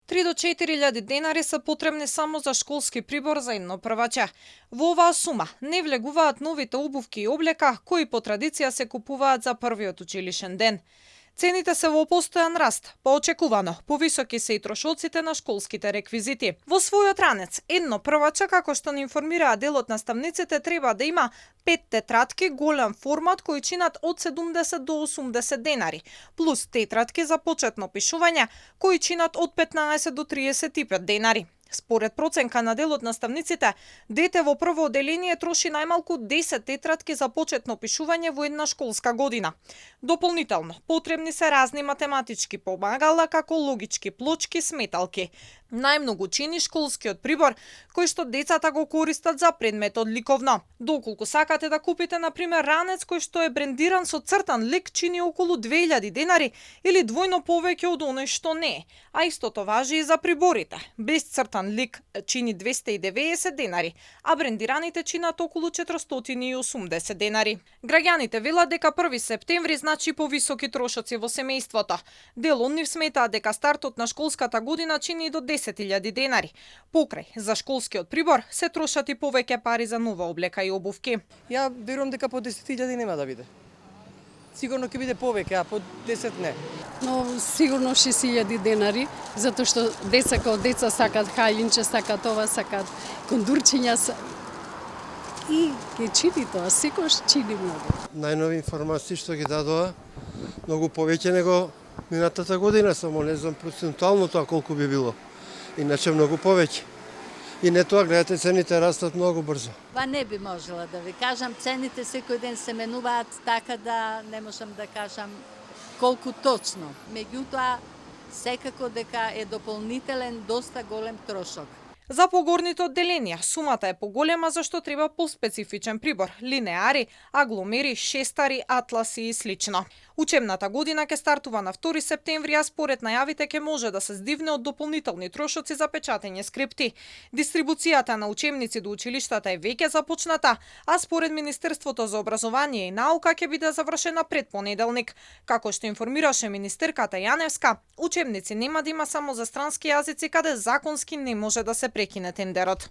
3 до 4.000 денари се потребни само за школски прибор за едно прваче. Во оваа сума не влегуваат новите обувки и облека кои по традиција се купуваат за првиот училишен ден. Цените се во постојан раст, поочекувано, повисоки се и трошоците на школските реквизити. Во својот ранец, едно прваче, како што ни информираа дел од наставниците, треба да има 5 тетратки голем формат кои чинат од 70 до 80 денари, плюс тетратки за почетно пишување кои чинат од 15 до 35 денари. Според проценка на дел од наставниците, дете во прво оделение троши најмалку 10 тетратки за почетно пишување во една школска година. Дополнително, потребни се разни математички помагала, како логички плочки, сметалки. Најмногу чини школскиот прибор, кој што децата го користат за предметот ликовно. Доколку сакате да купите, например, ранец кој што е брендиран со цртан лик, чини околу 2000 денари или двојно повеќе од оној што не е. А истото важи и за приборите. Без цртан лик чини 290 денари, а брендираните чинат околу 480 денари. Граѓаните велат дека 1 септември значи повисоки трошоци во семејството. Дел од нив сметаат дека стартот на школската година чини до 10.000 денари. Покрај за школскиот прибор се трошат и повеќе пари за нова облека и обувки. Ја верувам дека по 10.000 нема да биде. Сигурно ќе биде повеќе, а по 10 не. Но сигурно 6.000 денари, затоа што деца као деца сакат хајлинче, сакат ова, сакат кондурчиња. И ќе чини тоа, секојаш чини многу. Најнови информации што ги дадоа, многу повеќе него минатата година, само не знам процентуално тоа колку би било. Иначе многу повеќе. И не тоа, гледате, цените растат многу брзо. Па не би можела да ви кажам, цените секој ден се менуваат, така да не можам да кажам колку точно. Меѓутоа, секако дека е дополнителен доста голем трошок. За погорните одделенија сумата е поголема зашто треба поспецифичен прибор, линеари, агломери, шестари, атласи и слично. Учебната година ќе стартува на 2 септември, а според најавите ќе може да се здивне од дополнителни трошоци за печатење скрипти. Дистрибуцијата на учебници до училиштата е веќе започната, а според Министерството за образование и наука ќе биде завршена пред понеделник. Како што информираше министерката Јаневска, учебници нема да има само за странски јазици каде законски не може да се прекине тендерот.